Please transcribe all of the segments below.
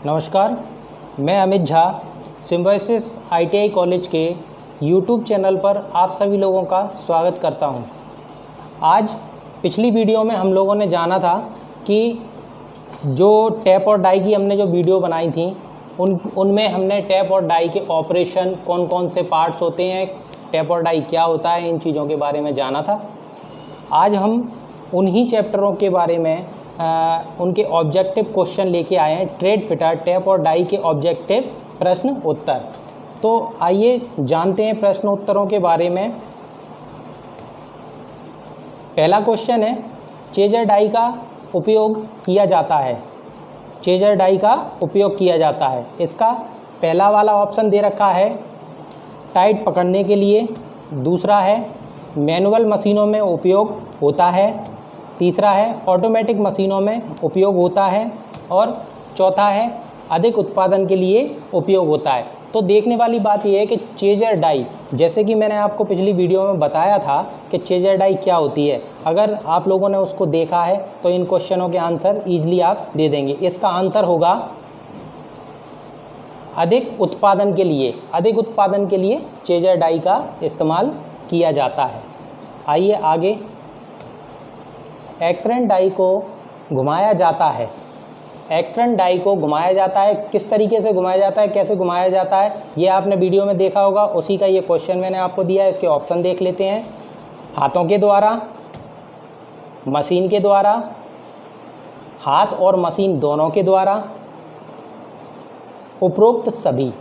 नमस्कार, मैं Amit Jha symbiosis ITI college के YouTube चैनल पर आप सभी लोगों का स्वागत करता हूं। आज पिछली वीडियो में हम लोगों ने जाना था कि जो टैप और डाई की हमने जो वीडियो बनाई थी उनमें हमने टैप और डाई के ऑपरेशन, कौन कौन से पार्ट्स होते हैं, टैप और डाई क्या होता है, इन चीज़ों के बारे में जाना था। आज हम उन्हीं चैप्टरों के बारे में उनके ऑब्जेक्टिव क्वेश्चन लेके आए हैं, ट्रेड फिटर, टैप और डाई के ऑब्जेक्टिव प्रश्न उत्तर। तो आइए जानते हैं प्रश्न उत्तरों के बारे में। पहला क्वेश्चन है, चेजर डाई का उपयोग किया जाता है। चेजर डाई का उपयोग किया जाता है। इसका पहला वाला ऑप्शन दे रखा है टाइट पकड़ने के लिए, दूसरा है मैनुअल मशीनों में उपयोग होता है, तीसरा है ऑटोमेटिक मशीनों में उपयोग होता है और चौथा है अधिक उत्पादन के लिए उपयोग होता है। तो देखने वाली बात यह है कि चेजर डाई, जैसे कि मैंने आपको पिछली वीडियो में बताया था कि चेजर डाई क्या होती है, अगर आप लोगों ने उसको देखा है तो इन क्वेश्चनों के आंसर ईजिली आप दे देंगे। इसका आंसर होगा अधिक उत्पादन के लिए। अधिक उत्पादन के लिए चेजर डाई का इस्तेमाल किया जाता है। आइए आगे। एक्रेन डाई को घुमाया जाता है। एक्रेन डाई को घुमाया जाता है, किस तरीके से घुमाया जाता है, कैसे घुमाया जाता है, ये आपने वीडियो में देखा होगा, उसी का ये क्वेश्चन मैंने आपको दिया है। इसके ऑप्शन देख लेते हैं। हाथों के द्वारा, मशीन के द्वारा, हाथ और मशीन दोनों के द्वारा, उपरोक्त सभी।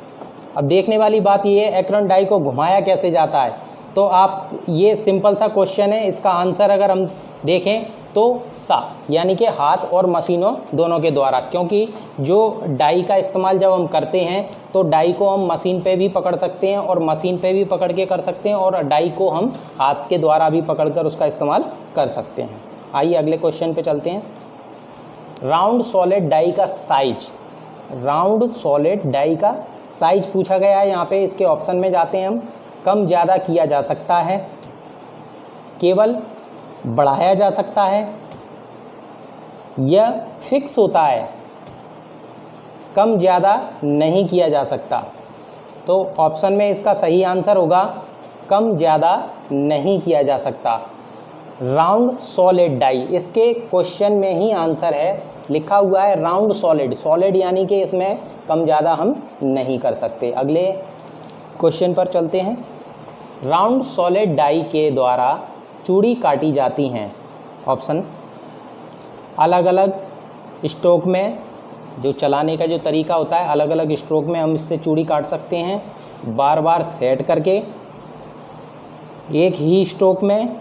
अब देखने वाली बात ये है, एक्रेन डाई को घुमाया कैसे जाता है, तो आप ये सिंपल सा क्वेश्चन है, इसका आंसर अगर हम देखें तो सा, यानी कि हाथ और मशीनों दोनों के द्वारा। क्योंकि जो डाई का इस्तेमाल जब हम करते हैं तो डाई को हम मशीन पे भी पकड़ सकते हैं और मशीन पे भी पकड़ के कर सकते हैं, और डाई को हम हाथ के द्वारा भी पकड़कर उसका इस्तेमाल कर सकते हैं। आइए अगले क्वेश्चन पे चलते हैं। राउंड सॉलिड डाई का साइज। राउंड सॉलिड डाई का साइज पूछा गया है यहाँ पे। इसके ऑप्शन में जाते हैं हम। कम ज़्यादा किया जा सकता है, केवल बढ़ाया जा सकता है, यह फिक्स होता है, कम ज़्यादा नहीं किया जा सकता। तो ऑप्शन में इसका सही आंसर होगा कम ज़्यादा नहीं किया जा सकता। राउंड सॉलिड डाई, इसके क्वेश्चन में ही आंसर है, लिखा हुआ है राउंड सॉलिड। सॉलिड यानी कि इसमें कम ज़्यादा हम नहीं कर सकते। अगले क्वेश्चन पर चलते हैं। राउंड सॉलिड डाई के द्वारा चूड़ी काटी जाती हैं। ऑप्शन, अलग अलग स्ट्रोक में, जो चलाने का जो तरीका होता है, अलग अलग स्ट्रोक में हम इससे चूड़ी काट सकते हैं, बार बार सेट करके, एक ही स्ट्रोक में,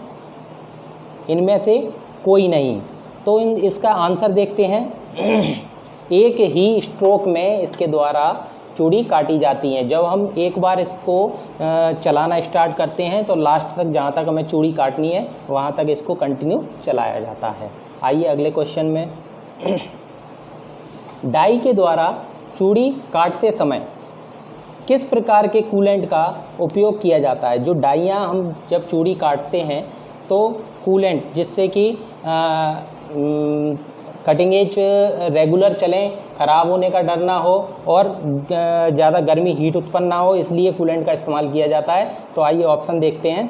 इनमें से कोई नहीं। तो इसका आंसर देखते हैं। एक ही स्ट्रोक में इसके द्वारा चूड़ी काटी जाती हैं। जब हम एक बार इसको चलाना स्टार्ट करते हैं तो लास्ट तक, जहाँ तक हमें चूड़ी काटनी है वहाँ तक इसको कंटिन्यू चलाया जाता है। आइए अगले क्वेश्चन में। डाई के द्वारा चूड़ी काटते समय किस प्रकार के कूलेंट का उपयोग किया जाता है। जो डाइयाँ हम जब चूड़ी काटते हैं तो कूलेंट, जिससे कि कटिंग एज रेगुलर चलें, ख़राब होने का डर ना हो और ज़्यादा गर्मी हीट उत्पन्न ना हो, इसलिए कूलेंट का इस्तेमाल किया जाता है। तो आइए ऑप्शन देखते हैं।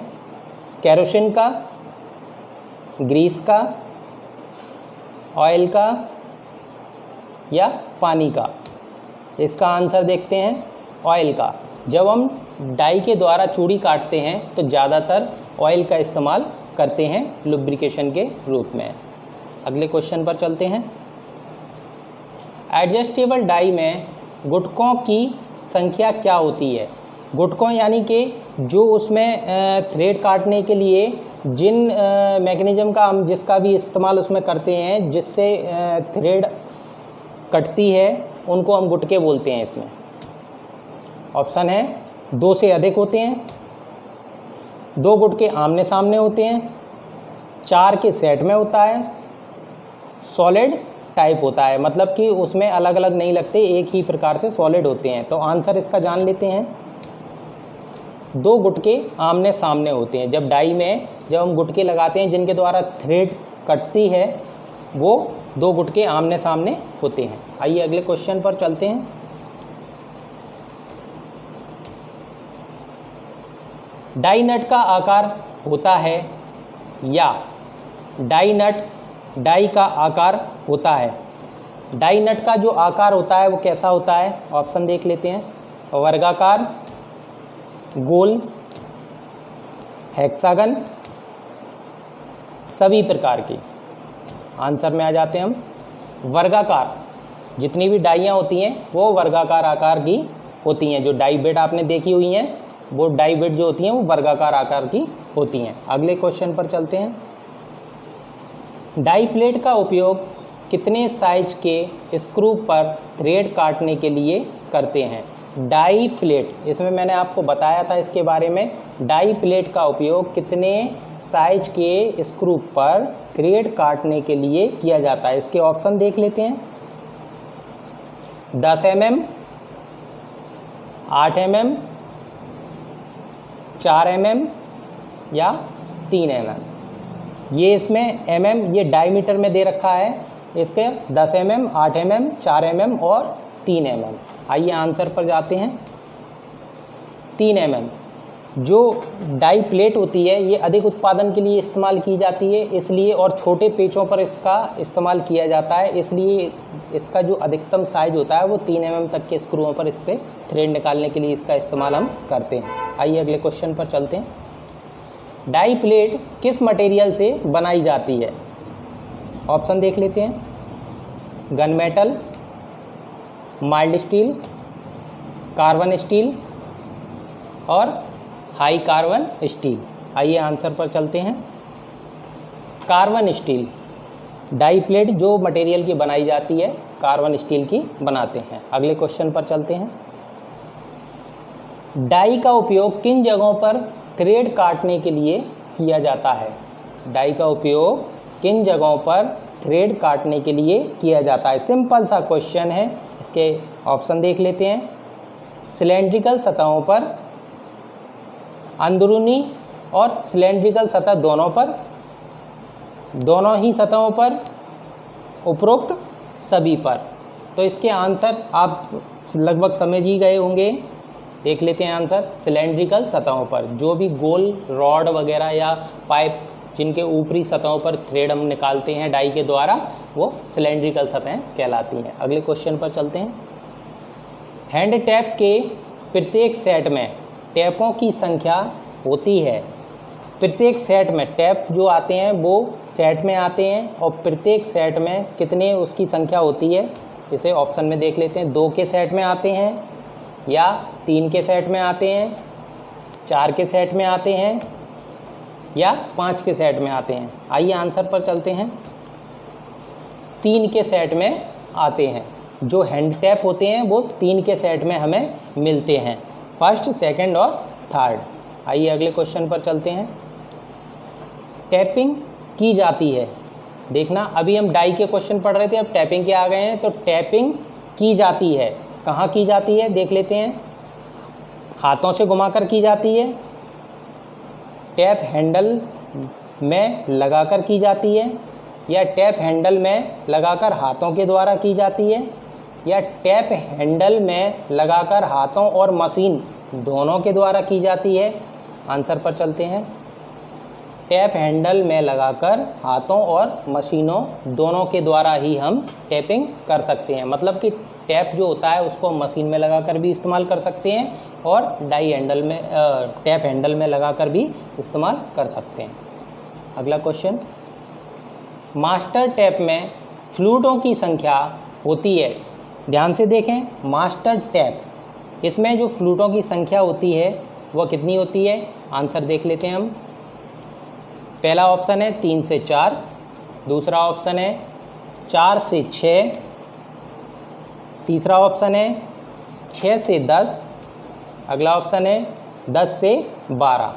केरोसिन का, ग्रीस का, ऑयल का या पानी का। इसका आंसर देखते हैं ऑयल का। जब हम डाई के द्वारा चूड़ी काटते हैं तो ज़्यादातर ऑयल का इस्तेमाल करते हैं लुब्रिकेशन के रूप में। अगले क्वेश्चन पर चलते हैं। एडजस्टेबल डाई में गुटकों की संख्या क्या होती है। गुटकों यानी कि जो उसमें थ्रेड काटने के लिए जिन मैकेनिज्म का हम जिसका भी इस्तेमाल उसमें करते हैं, जिससे थ्रेड कटती है, उनको हम गुटके बोलते हैं। इसमें ऑप्शन है 2 से अधिक होते हैं, 2 गुटके आमने सामने होते हैं, 4 के सेट में होता है, सॉलिड टाइप होता है, मतलब कि उसमें अलग अलग नहीं लगते, एक ही प्रकार से सॉलिड होते हैं। तो आंसर इसका जान लेते हैं। 2 गुटके आमने सामने होते हैं। जब डाई में जब हम गुटके लगाते हैं जिनके द्वारा थ्रेड कटती है वो दो गुटके आमने सामने होते हैं। आइए अगले क्वेश्चन पर चलते हैं। डाई नट का आकार होता है या डाई नट डाई का आकार होता है। डाई नट का जो आकार होता है वो कैसा होता है? ऑप्शन देख लेते हैं। वर्गाकार, गोल, हेक्सागन, सभी प्रकार की। आंसर में आ जाते हैं हम। वर्गाकार, जितनी भी डाइयाँ होती हैं वो वर्गाकार आकार की होती हैं। जो डाई बेड आपने देखी हुई हैं वो डाई बेड जो होती हैं वो वर्गाकार आकार की होती हैं। अगले क्वेश्चन पर चलते हैं। डाई प्लेट का उपयोग कितने साइज के स्क्रू पर थ्रेड काटने के लिए करते हैं? डाई प्लेट, इसमें मैंने आपको बताया था इसके बारे में। डाई प्लेट का उपयोग कितने साइज के स्क्रू पर थ्रेड काटने के लिए किया जाता है? इसके ऑप्शन देख लेते हैं। 10 mm, 8 mm, 4 mm या 3 mm। ये इसमें mm ये डायमीटर में दे रखा है। इसके 10 mm, 8 mm, 4 mm और 3 mm। आइए आंसर पर जाते हैं। 3 mm जो डाई प्लेट होती है ये अधिक उत्पादन के लिए इस्तेमाल की जाती है, इसलिए, और छोटे पेचों पर इसका इस्तेमाल किया जाता है, इसलिए इसका जो अधिकतम साइज होता है वो 3 mm तक के स्क्रूओं पर इस पर थ्रेड निकालने के लिए इसका इस्तेमाल हम करते हैं। आइए अगले क्वेश्चन पर चलते हैं। डाई प्लेट किस मटेरियल से बनाई जाती है? ऑप्शन देख लेते हैं। Gun metal, mild steel, carbon steel और हाई कार्बन स्टील। आइए आंसर पर चलते हैं। कार्बन स्टील, डाई प्लेट जो मटेरियल की बनाई जाती है कार्बन स्टील की बनाते हैं। अगले क्वेश्चन पर चलते हैं। डाई का उपयोग किन जगहों पर थ्रेड काटने के लिए किया जाता है? डाई का उपयोग किन जगहों पर थ्रेड काटने के लिए किया जाता है? सिंपल सा क्वेश्चन है। इसके ऑप्शन देख लेते हैं। सिलेंड्रिकल सतहों पर, अंदरूनी और सिलेंड्रिकल सतह दोनों पर, दोनों ही सतहों पर, उपरोक्त सभी पर। तो इसके आंसर आप लगभग समझ ही गए होंगे। देख लेते हैं आंसर। सिलेंड्रिकल सतहों पर, जो भी गोल रॉड वगैरह या पाइप जिनके ऊपरी सतहों पर थ्रेड हम निकालते हैं डाई के द्वारा, वो सिलेंड्रिकल सतहें कहलाती हैं। अगले क्वेश्चन पर चलते हैं। हैंड टैप के प्रत्येक सेट में टैपों की संख्या होती है। प्रत्येक सेट में टैप जो आते हैं वो सेट में आते हैं, और प्रत्येक सेट में कितने उसकी संख्या होती है? इसे ऑप्शन में देख लेते हैं। 2 के सेट में आते हैं, या 3 के सेट में आते हैं, 4 के सेट में आते हैं, या 5 के सेट में आते हैं। आइए आंसर पर चलते हैं। 3 के सेट में आते हैं। जो हैंड टैप होते हैं वो 3 के सेट में हमें मिलते हैं, फर्स्ट, सेकंड और थर्ड। आइए अगले क्वेश्चन पर चलते हैं। टैपिंग की जाती है, देखना अभी हम डाई के क्वेश्चन पढ़ रहे थे, अब टैपिंग के आ गए हैं। तो टैपिंग की जाती है, कहाँ की जाती है देख लेते हैं। हाथों से घुमाकर की जाती है, टैप हैंडल में लगाकर की जाती है, या टैप हैंडल में लगाकर हाथों के द्वारा की जाती है, या टैप हैंडल में लगाकर हाथों और मशीन दोनों के द्वारा की जाती है। आंसर पर चलते हैं। टैप हैंडल में लगाकर हाथों और मशीनों दोनों के द्वारा ही हम टैपिंग कर सकते हैं। मतलब कि टैप जो होता है उसको मशीन में लगाकर भी इस्तेमाल कर सकते हैं, और डाई हैंडल में टैप हैंडल में लगाकर भी इस्तेमाल कर सकते हैं। अगला क्वेश्चन। मास्टर टैप में फ्लूटों की संख्या होती है। ध्यान से देखें, मास्टर टैप, इसमें जो फ्लूटों की संख्या होती है वह कितनी होती है? आंसर देख लेते हैं हम। पहला ऑप्शन है 3 से 4, दूसरा ऑप्शन है 4 से 6, तीसरा ऑप्शन है 6 से 10, अगला ऑप्शन है 10 से 12।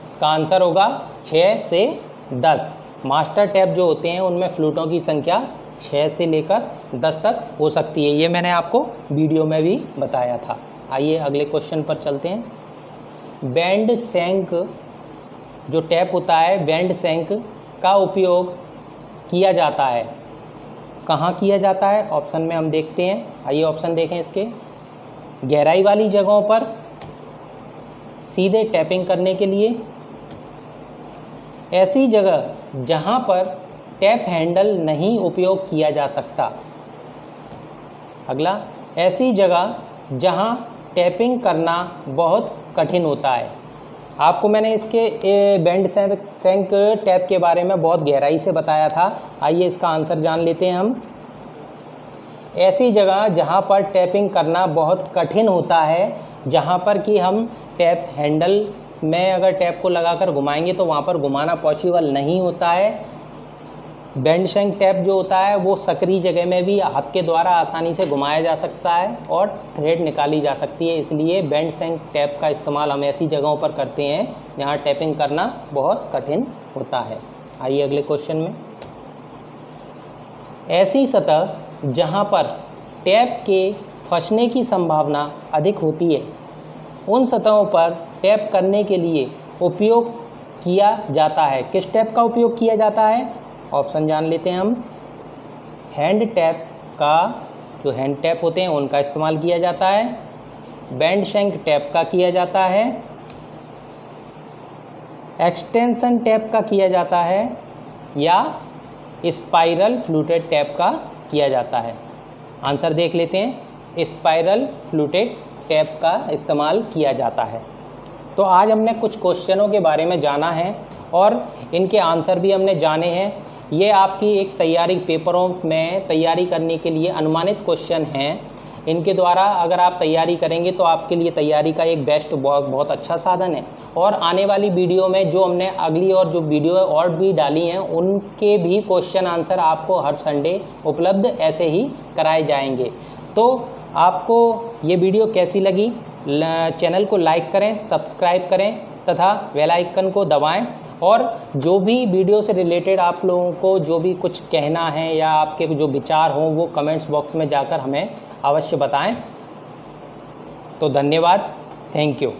इसका आंसर होगा 6 से 10। मास्टर टैप जो होते हैं उनमें फ्लूटों की संख्या 6 से लेकर 10 तक हो सकती है। ये मैंने आपको वीडियो में भी बताया था। आइए अगले क्वेश्चन पर चलते हैं। बैंड शैंक जो टैप होता है, बैंड शैंक का उपयोग किया जाता है। कहाँ किया जाता है? ऑप्शन में हम देखते हैं, आइए ऑप्शन देखें इसके। गहराई वाली जगहों पर सीधे टैपिंग करने के लिए, ऐसी जगह जहाँ पर टैप हैंडल नहीं उपयोग किया जा सकता। अगला, ऐसी जगह जहाँ टैपिंग करना बहुत कठिन होता है। आपको मैंने इसके बेंड शैंक टैप के बारे में बहुत गहराई से बताया था। आइए इसका आंसर जान लेते हैं हम। ऐसी जगह जहाँ पर टैपिंग करना बहुत कठिन होता है, जहाँ पर कि हम टैप हैंडल में अगर टैप को लगाकर घुमाएंगे तो वहाँ पर घुमाना पॉसिबल नहीं होता है। बेंड शैंक टैप जो होता है वो सकरी जगह में भी हाथ के द्वारा आसानी से घुमाया जा सकता है और थ्रेड निकाली जा सकती है। इसलिए बेंड शैंक टैप का इस्तेमाल हम ऐसी जगहों पर करते हैं जहाँ टैपिंग करना बहुत कठिन होता है। आइए अगले क्वेश्चन में। ऐसी सतह जहाँ पर टैप के फंसने की संभावना अधिक होती है, उन सतहों पर टैप करने के लिए उपयोग किया जाता है। किस टैप का उपयोग किया जाता है? ऑप्शन जान लेते हैं हम। हैंड टैप का, जो हैंड टैप होते हैं उनका इस्तेमाल किया जाता है। बेंड शैंक टैप का किया जाता है। एक्सटेंशन टैप का किया जाता है या स्पाइरल फ्लूटेड टैप का किया जाता है। आंसर देख लेते हैं। स्पाइरल फ्लूटेड टैप का इस्तेमाल किया जाता है। तो आज हमने कुछ क्वेश्चनों के बारे में जाना है और इनके आंसर भी हमने जाने हैं। ये आपकी एक तैयारी, पेपरों में तैयारी करने के लिए अनुमानित क्वेश्चन हैं। इनके द्वारा अगर आप तैयारी करेंगे तो आपके लिए तैयारी का एक बेस्ट बहुत अच्छा साधन है। और आने वाली वीडियो में जो हमने अगली और जो वीडियो और भी डाली हैं उनके भी क्वेश्चन आंसर आपको हर संडे उपलब्ध ऐसे ही कराए जाएंगे। तो आपको ये वीडियो कैसी लगी? चैनल को लाइक करें, सब्सक्राइब करें तथा बेल आइकन को दबाएं। और जो भी वीडियो से रिलेटेड आप लोगों को जो भी कुछ कहना है या आपके जो विचार हों वो कमेंट्स बॉक्स में जाकर हमें अवश्य बताएं। तो धन्यवाद, थैंक यू।